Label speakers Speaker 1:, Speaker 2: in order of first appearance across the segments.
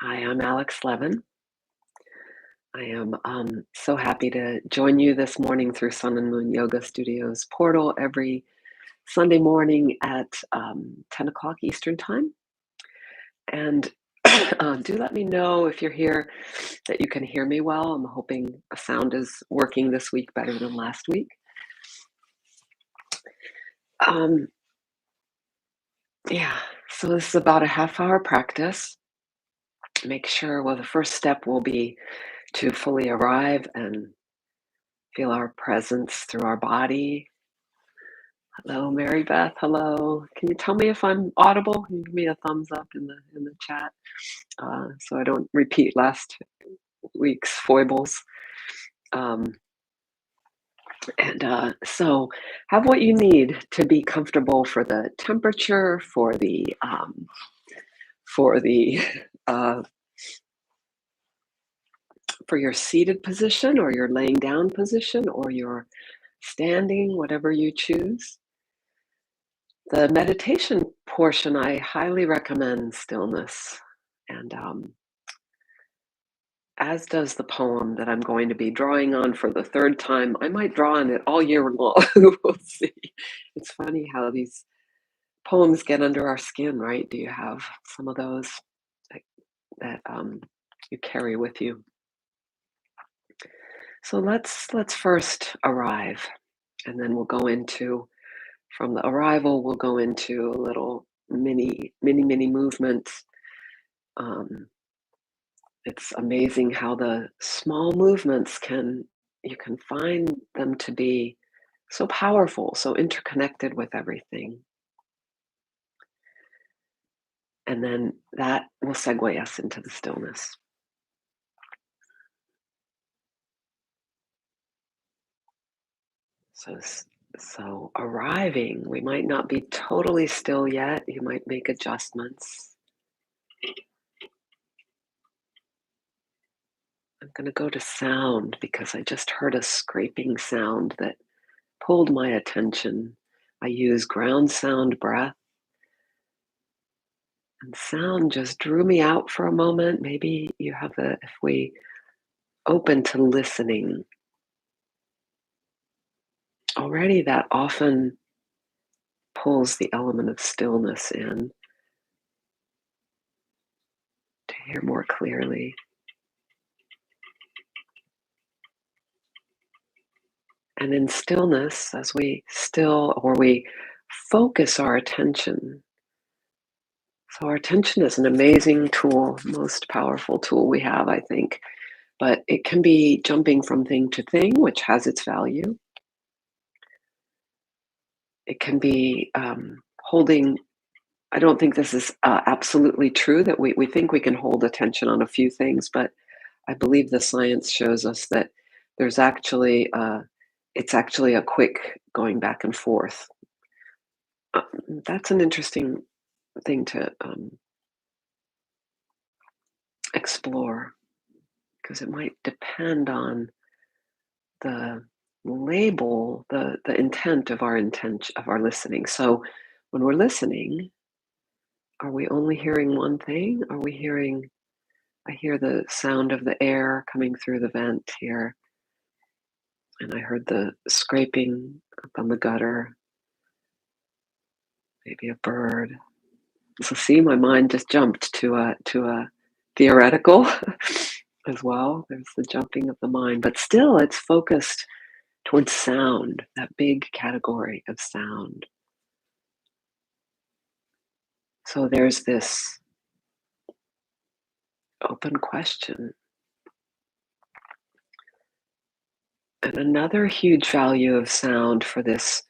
Speaker 1: Hi, I'm Alex Levin. I am so happy to join you this morning through Sun and Moon Yoga Studios portal every Sunday morning at 10 o'clock Eastern Time. And do let me know if you're here that you can hear me well. I'm hoping the sound is working this week better than last week. Um, yeah, so this is about a half-hour practice. Make sure, well, the first step will be to fully arrive and feel our presence through our body. Hello, Mary Beth. Hello. Can you tell me if I'm audible? Can you give me a thumbs up in the chat so I don't repeat last week's foibles. Um, and so, have what you need to be comfortable for the temperature, for the uh, for your seated position, or your laying down position, or your standing, whatever you choose. The meditation portion, I highly recommend stillness. And as does the poem that I'm going to be drawing on for the third time. I might draw on it all year long. We'll see. It's funny how these poems get under our skin, right? Do you have some of those that you carry with you? So let's first arrive, and then we'll go into from the arrival. We'll go into a little mini movements. Um, It's amazing how the small movements you can find them to be so powerful, so interconnected with everything. And then that will segue us into the stillness. So, so arriving, we might not be totally still yet. You might make adjustments. I'm going to go to sound because I just heard a scraping sound that pulled my attention. I use ground sound breath. And sound just drew me out for a moment. Maybe you have if we open to listening, already that often pulls the element of stillness in to hear more clearly. And in stillness, as we still or we focus our attention. So our attention is an amazing tool, most powerful tool we have, I think. But it can be jumping from thing to thing, which has its value. It can be holding. I don't think this is absolutely true that we think we can hold attention on a few things, but I believe the science shows us that there's actually it's actually a quick going back and forth. Uh, that's an interesting thing to explore because it might depend on the label, the intent of our intention of our listening. So when we're listening, are we only hearing one thing? Are we hearing I hear the sound of the air coming through the vent here, and I heard the scraping up on the gutter, maybe a bird. So see, my mind just jumped to a theoretical as well. There's the jumping of the mind, but still it's focused towards sound, that big category of sound. So there's this open question. And another huge value of sound for this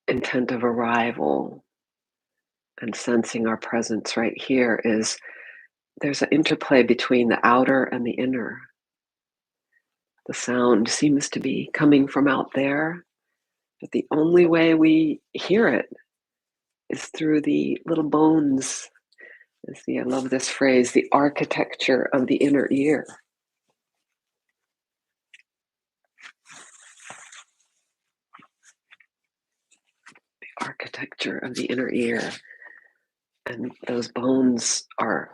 Speaker 1: intent of arrival and sensing our presence right here is there's an interplay between the outer and the inner. The sound seems to be coming from out there, but the only way we hear it is through the little bones. I love this phrase, the architecture of the inner ear. The architecture of the inner ear. And those bones are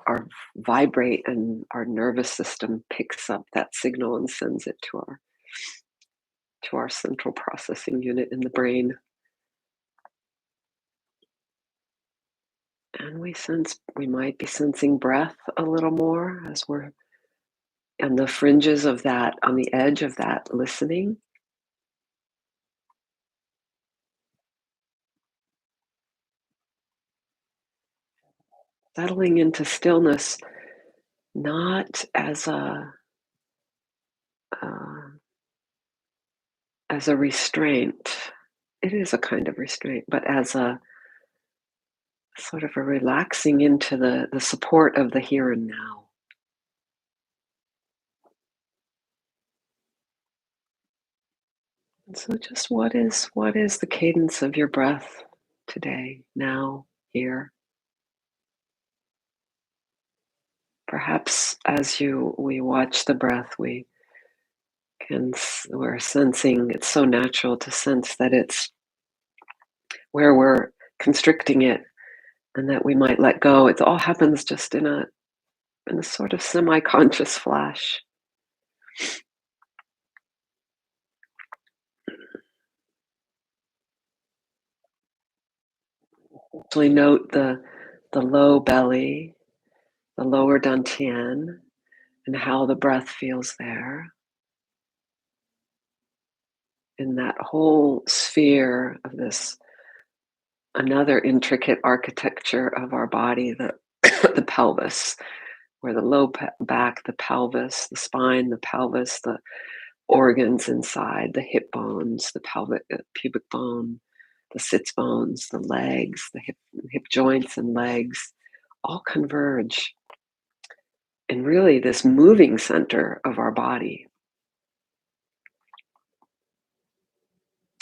Speaker 1: vibrate, and our nervous system picks up that signal and sends it to our central processing unit in the brain. And we might be sensing breath a little more as we're on the fringes of that, on the edge of that listening. Settling into stillness, not uh, as a restraint. It is a kind of restraint, but as a sort of a relaxing into the support of the here and now. And so just what is the cadence of your breath today, now, here? Perhaps as we watch the breath, we're sensing, it's so natural to sense that it's where we're constricting it, and that we might let go. It all happens just in a sort of semi-conscious flash. Actually note the low belly, the lower dantian, and how the breath feels there. In that whole sphere of this, another intricate architecture of our body, the the pelvis, where the low back, the pelvis, the spine, the pelvis, the organs inside, the hip bones, the pelvic pubic bone, the sits bones, the legs, the hip joints and legs, all converge in really this moving center of our body,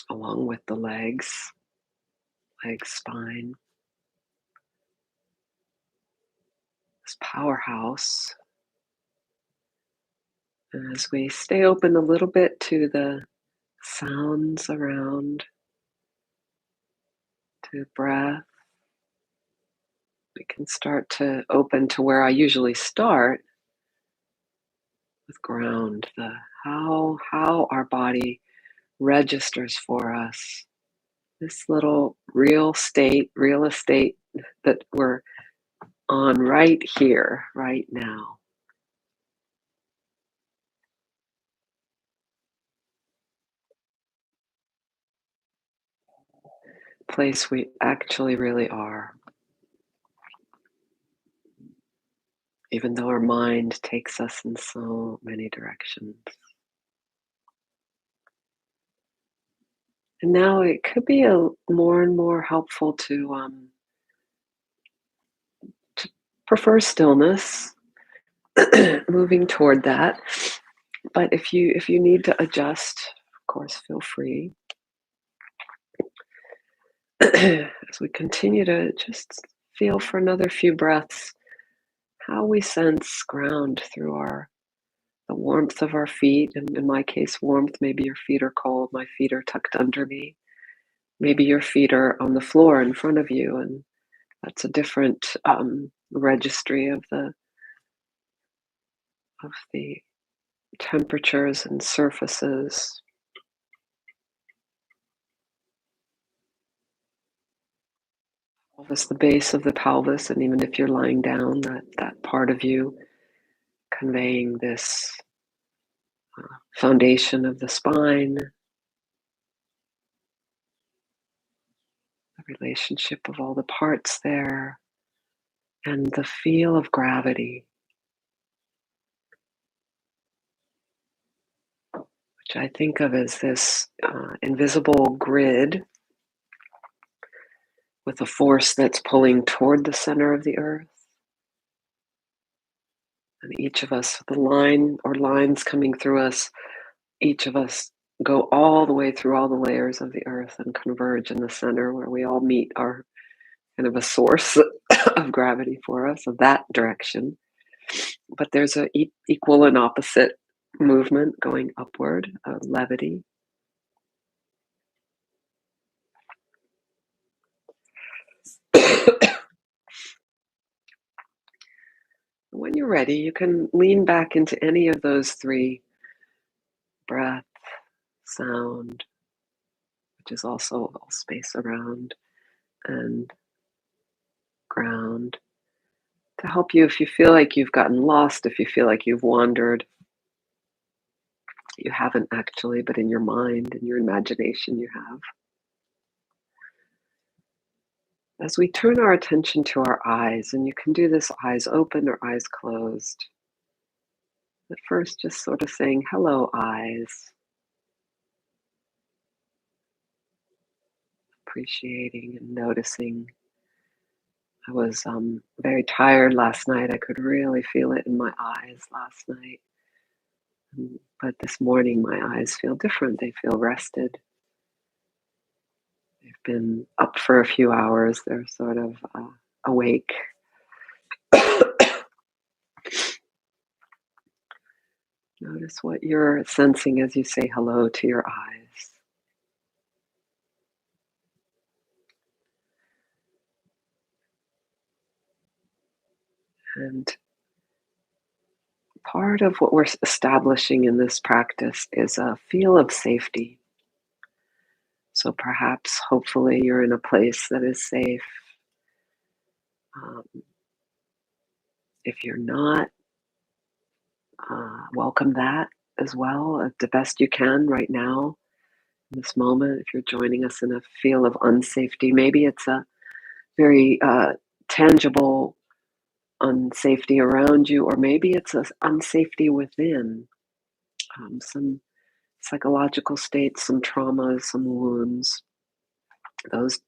Speaker 1: along with the legs, spine, this powerhouse. And as we stay open a little bit to the sounds around, to the breath, we can start to open to where I usually start, with ground, the how our body registers for us this little real estate that we're on right here, right now. Place we actually really are, even though our mind takes us in so many directions. And now it could be more and more helpful to prefer stillness, moving toward that. But if you need to adjust, of course, feel free. As we continue to just feel for another few breaths how we sense ground through the warmth of our feet. And in my case, warmth, maybe your feet are cold, my feet are tucked under me. Maybe your feet are on the floor in front of you, and that's a different registry of the temperatures and surfaces. Pelvis, the base of the pelvis, and even if you're lying down, that part of you conveying this foundation of the spine, the relationship of all the parts there, and the feel of gravity, which I think of as this invisible grid with a force that's pulling toward the center of the earth. And each of us, the line or lines coming through us, each of us go all the way through all the layers of the earth and converge in the center where we all meet our kind of a source of gravity for us, of that direction. But there's a equal and opposite movement going upward, levity. When you're ready, you can lean back into any of those three: breath, sound, which is also all space around, and ground, to help you if you feel like you've gotten lost, if you feel like you've wandered. You haven't actually, but in your mind, in your imagination, you have. As we turn our attention to our eyes, and you can do this eyes open or eyes closed. At first, just sort of saying, hello, eyes, appreciating and noticing. I was very tired last night. I could really feel it in my eyes last night. But this morning, my eyes feel different. They feel rested. They've been up for a few hours. They're sort of awake. Notice what you're sensing as you say hello to your eyes. And part of what we're establishing in this practice is a feel of safety. So perhaps, hopefully, you're in a place that is safe. Um, if you're not, welcome that as well, the best you can right now, in this moment. If you're joining us in a feel of unsafety, maybe it's a very tangible unsafety around you, or maybe it's an unsafety within. Some psychological states, some traumas, some wounds. Those,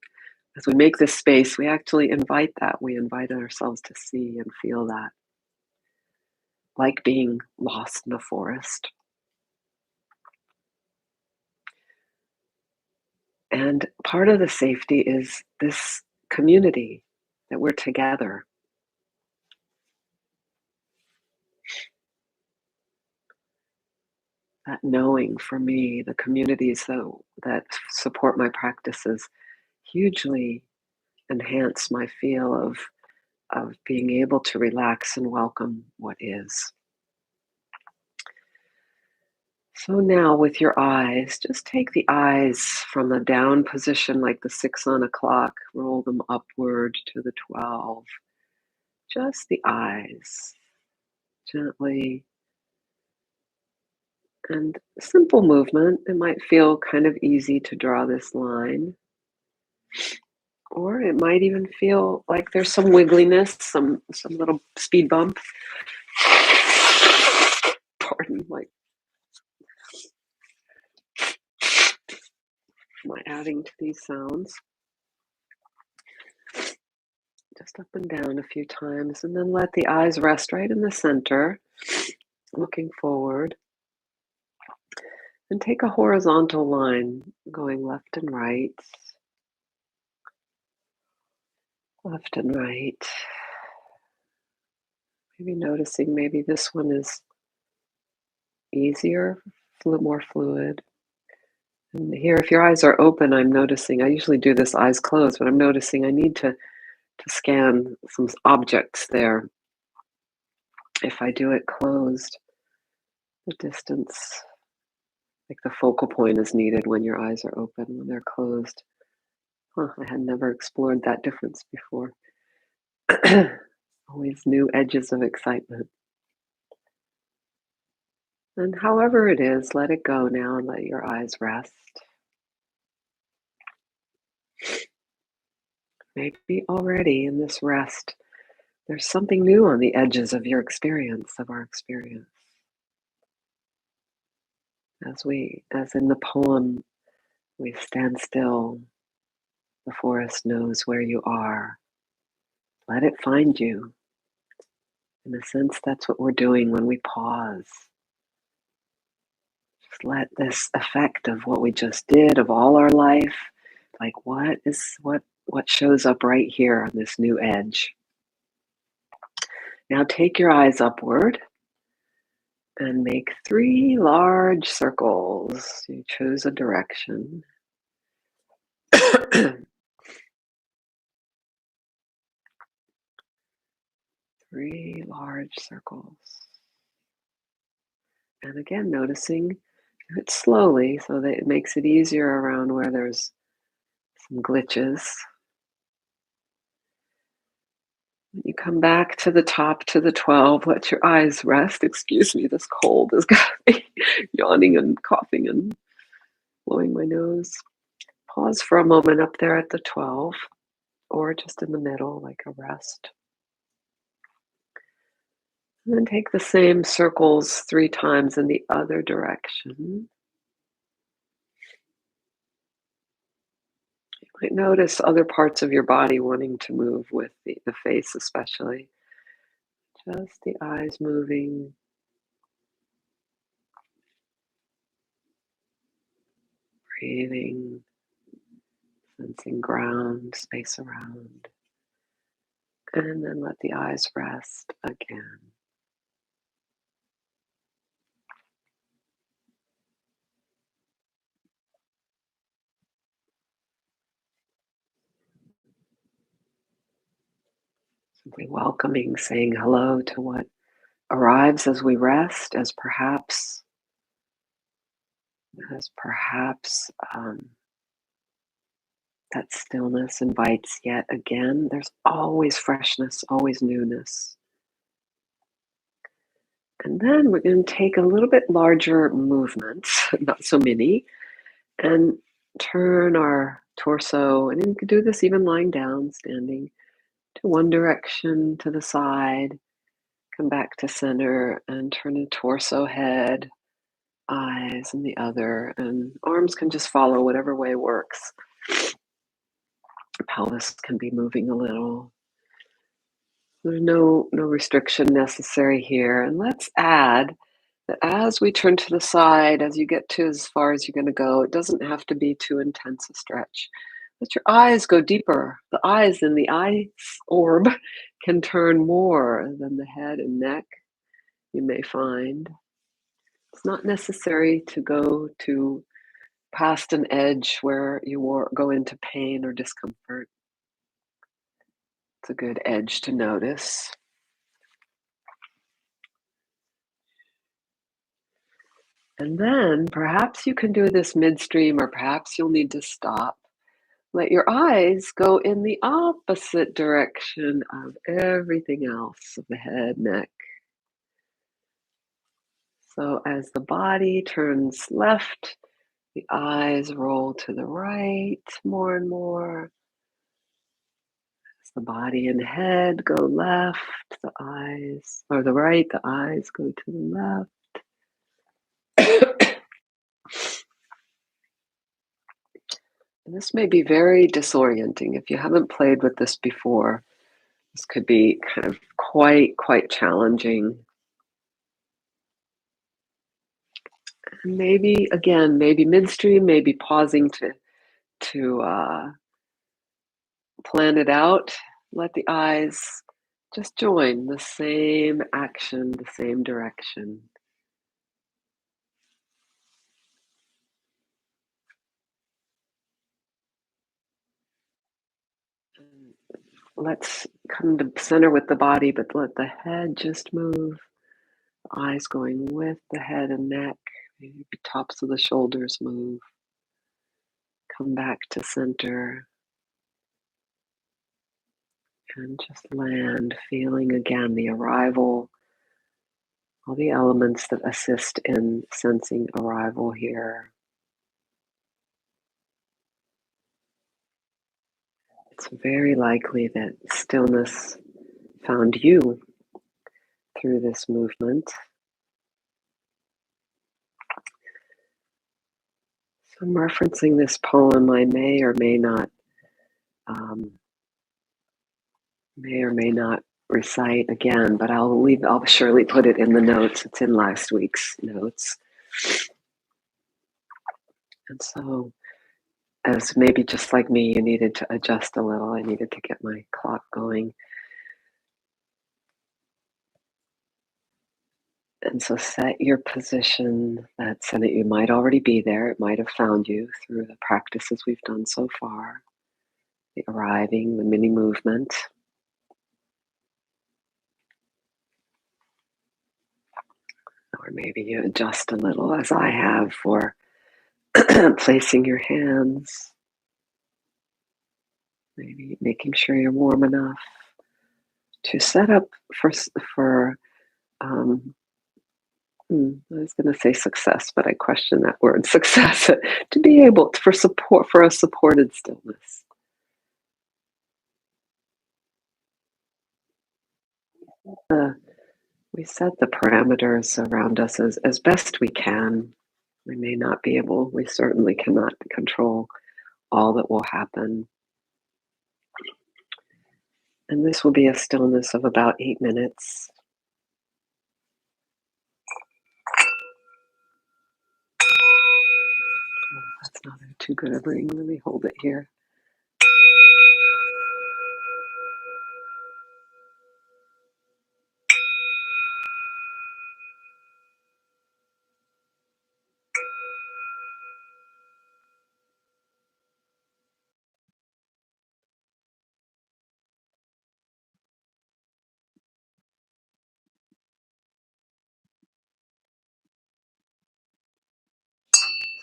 Speaker 1: as we make this space, we actually invite that. We invite ourselves to see and feel that, like being lost in the forest. And part of the safety is this community, that we're together. That knowing, for me, the communities that support my practices hugely enhance my feel of being able to relax and welcome what is. So now, with your eyes, just take the eyes from a down position like the 6 on a clock, roll them upward to the 12. Just the eyes, gently. And simple movement. It might feel kind of easy to draw this line. Or it might even feel like there's some wiggliness, some little speed bump. Pardon, like, am I adding to these sounds? Just up and down a few times, and then let the eyes rest right in the center, looking forward. And take a horizontal line going left and right, left and right. Maybe noticing maybe this one is easier, a little more fluid. And here, if your eyes are open, I'm noticing, I usually do this eyes closed, but I'm noticing I need to scan some objects there. If I do it closed, the distance, like the focal point, is needed when your eyes are open. When they're closed, I had never explored that difference before. Always new edges of excitement. And however it is, let it go now and let your eyes rest. Maybe already in this rest, there's something new on the edges of your experience, of our experience. As in the poem, we stand still, the forest knows where you are. Let it find you. In a sense, that's what we're doing when we pause. Just let this effect of what we just did, of all our life, like what shows up right here on this new edge. Now take your eyes upward and make 3 large circles. You choose a direction. 3 large circles. And again, noticing it slowly so that it makes it easier around where there's some glitches. You come back to the top, to the 12, let your eyes rest. Excuse me, this cold has got me yawning and coughing and blowing my nose. Pause for a moment up there at the 12, or just in the middle, like a rest. And then take the same circles 3 times in the other direction. You might notice other parts of your body wanting to move with the face, especially. Just the eyes moving. Breathing, sensing ground, space around. And then let the eyes rest again. Simply welcoming, saying hello to what arrives as we rest, as perhaps that stillness invites yet again. There's always freshness, always newness. And then we're going to take a little bit larger movements, not so many, and turn our torso, and you can do this even lying down, standing, to one direction, to the side, come back to center, and turn the torso, head, eyes, and the other, and arms can just follow whatever way works. Pelvis can be moving a little. There's no restriction necessary here. And let's add that as we turn to the side, as you get to as far as you're going to go, it doesn't have to be too intense a stretch. Let your eyes go deeper. The eyes in the eye orb can turn more than the head and neck, you may find. It's not necessary to go to past an edge where you go into pain or discomfort. It's a good edge to notice. And then perhaps you can do this midstream, or perhaps you'll need to stop. Let your eyes go in the opposite direction of everything else, of the head, neck. So as the body turns left, the eyes roll to the right more and more. As the body and head go left, the eyes, or the right, the eyes go to the left. And this may be very disorienting. If you haven't played with this before, this could be kind of quite challenging. And maybe, again, maybe midstream, maybe pausing to plan it out. Let the eyes just join the same action, the same direction. Let's come to center with the body, but let the head just move. Eyes going with the head and neck. Maybe tops of the shoulders move. Come back to center. And just land, feeling again the arrival, all the elements that assist in sensing arrival here. It's very likely that stillness found you through this movement. So I'm referencing this poem. I may or may not recite again, but I'll surely put it in the notes. It's in last week's notes. And so, as maybe just like me, you needed to adjust a little. I needed to get my clock going. And so set your position so that you might already be there. It might have found you through the practices we've done so far. The arriving, the mini movement. Or maybe you adjust a little, as I have, for placing your hands, maybe making sure you're warm enough to set up for I was going to say success, but I question that word, success, to be able to, for a supported stillness. We set the parameters around us as best we can. We may not be able, we certainly cannot control all that will happen. And this will be a stillness of about 8 minutes. Oh, that's not too good a ring. Let me hold it here.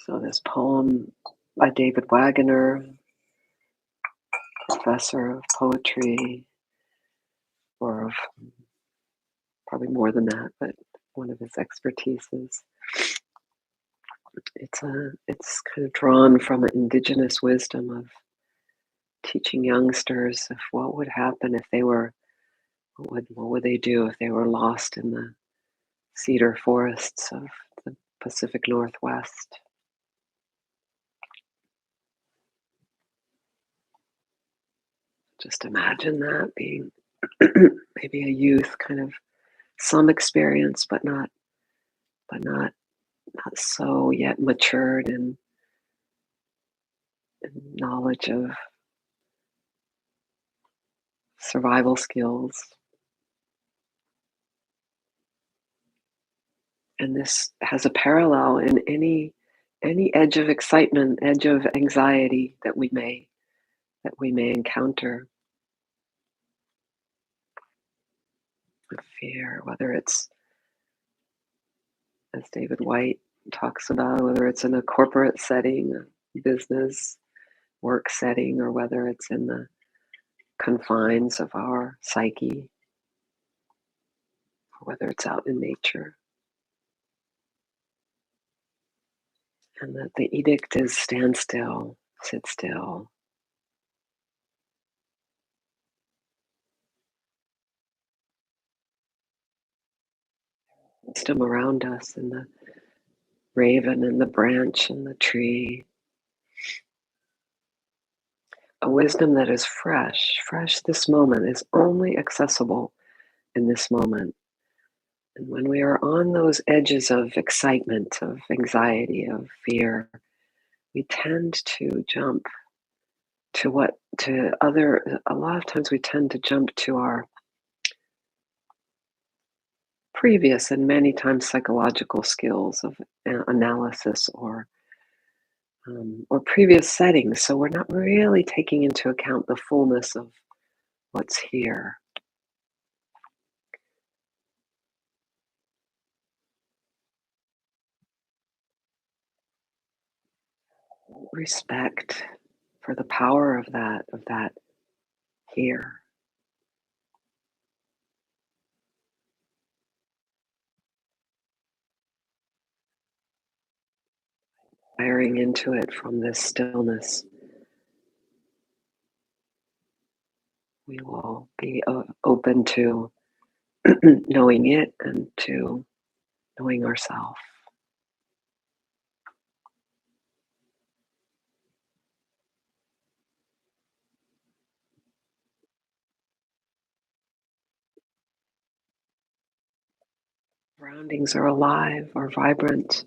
Speaker 1: So this poem by David Wagoner, professor of poetry, or of probably more than that, but one of his expertises. It's kind of drawn from an indigenous wisdom of teaching youngsters of what would happen if they were, what would they do if they were lost in the cedar forests of the Pacific Northwest. Just imagine that being maybe a youth, kind of some experience, but not so yet matured in knowledge of survival skills. And this has a parallel in any edge of excitement, edge of anxiety that we may encounter. Fear, whether it's, as David Whyte talks about, whether it's in a corporate setting, a business, work setting, or whether it's in the confines of our psyche, or whether it's out in nature. And that the edict is stand still, sit still. Wisdom around us in the raven and the branch and the tree. A wisdom that is fresh this moment, is only accessible in this moment. And when we are on those edges of excitement, of anxiety, of fear, we tend to jump to a lot of times we tend to jump to our previous and many times psychological skills of analysis or previous settings. So we're not really taking into account the fullness of what's here. Respect for the power of that here. Firing into it from this stillness, we will be open to knowing it and to knowing ourselves. Surroundings are alive, are vibrant,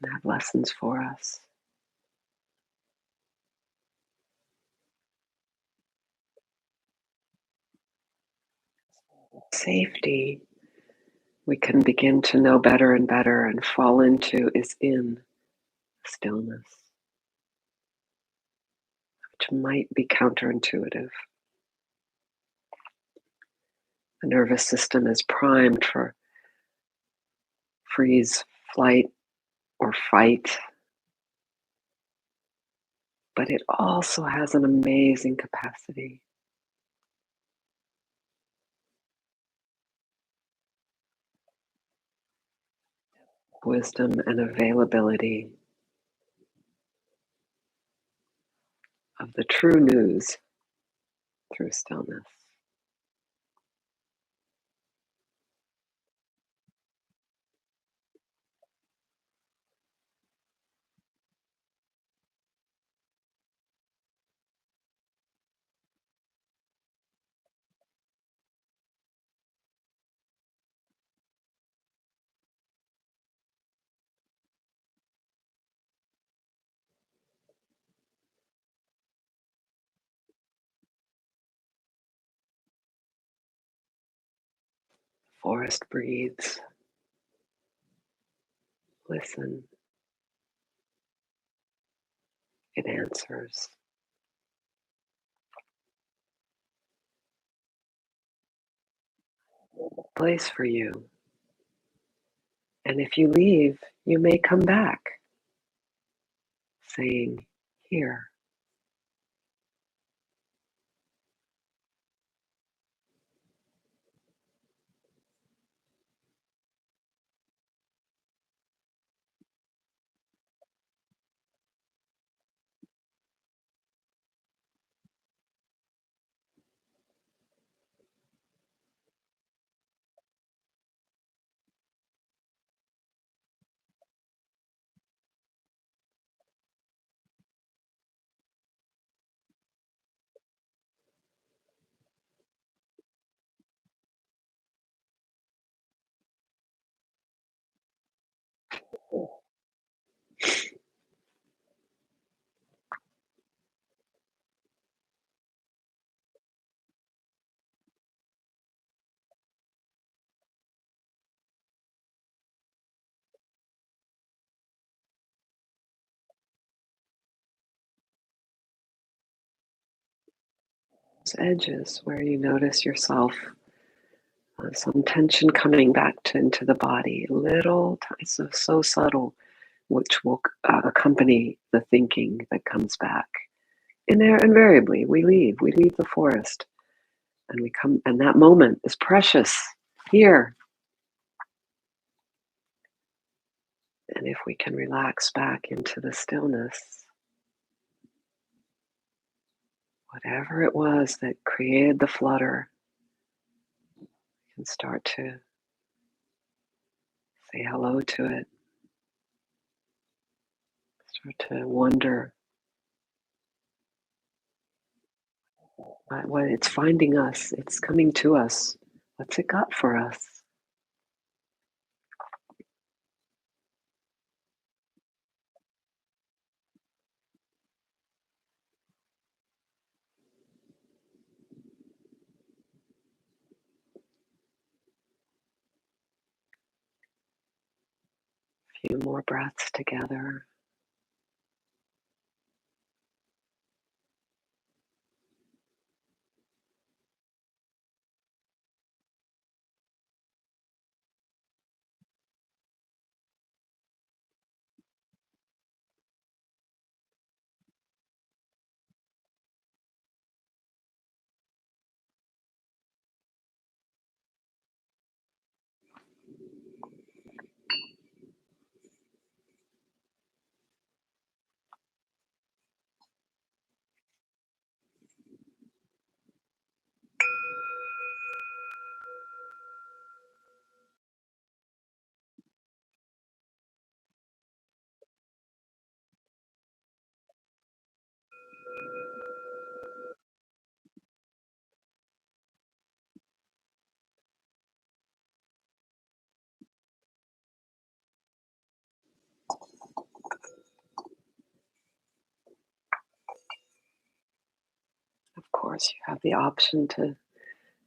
Speaker 1: and have lessons for us. Safety, we can begin to know better and better and fall into, is in stillness, which might be counterintuitive. The nervous system is primed for freeze, flight, or fight, but it also has an amazing capacity, wisdom, and availability of the true news through stillness. Forest breathes. Listen. It answers. Place for you. And if you leave, you may come back, saying, here. Those edges where you notice yourself, some tension coming back into the body, little, so subtle, which will accompany the thinking that comes back. And there, invariably, we leave the forest, and we come, and that moment is precious here. And if we can relax back into the stillness, whatever it was that created the flutter can start to say hello to it, start to wonder what it's finding us, it's coming to us. What's it got for us? A few more breaths together. Of course, you have the option to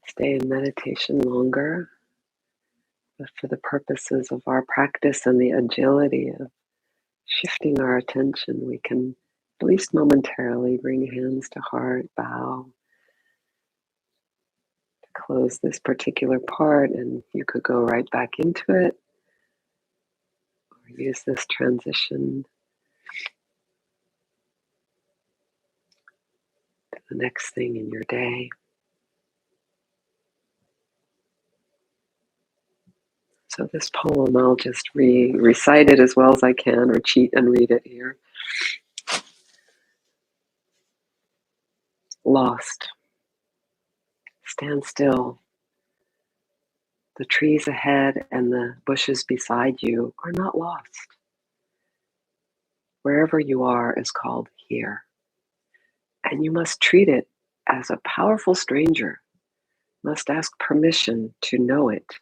Speaker 1: stay in meditation longer, but for the purposes of our practice and the agility of shifting our attention, we can at least momentarily bring hands to heart, bow, close this particular part, and you could go right back into it, or use this transition to the next thing in your day. So this poem, I'll just recite it as well as I can, or cheat and read it here. Lost. Stand still. The trees ahead and the bushes beside you are not lost. Wherever you are is called here. And you must treat it as a powerful stranger, must ask permission to know it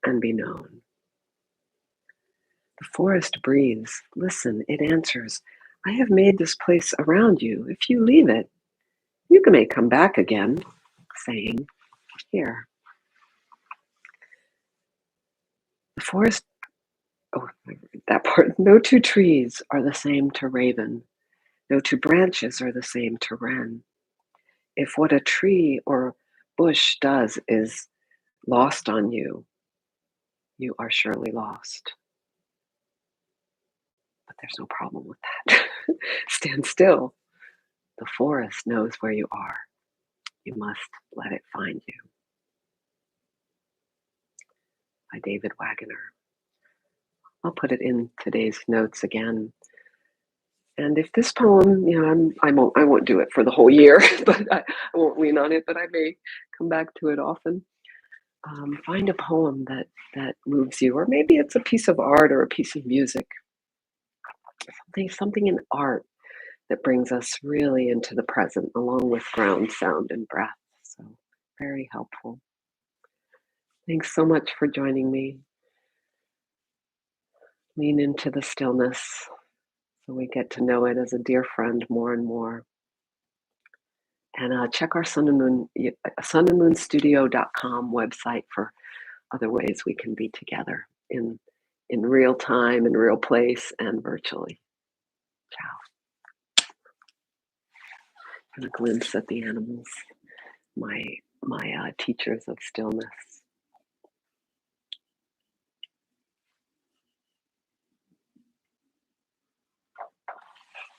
Speaker 1: and be known. The forest breathes. Listen, it answers. I have made this place around you. If you leave it, you may come back again, saying, here. The forest, oh, that part. No two trees are the same to Raven. No two branches are the same to Wren. If what a tree or bush does is lost on you, you are surely lost. But there's no problem with that. Stand still. The forest knows where you are. You must let it find you. By David Wagoner. I'll put it in today's notes again. And if this poem, I won't do it for the whole year, but I won't lean on it, but I may come back to it often. Find a poem that moves you, or maybe it's a piece of art or a piece of music. Something in art that brings us really into the present, along with ground sound and breath. So very helpful. Thanks so much for joining me. Lean into the stillness so we get to know it as a dear friend more and more. And check our sunandmoonstudio.com website for other ways we can be together in real time, in real place, and virtually. Ciao. And a glimpse at the animals, my teachers of stillness.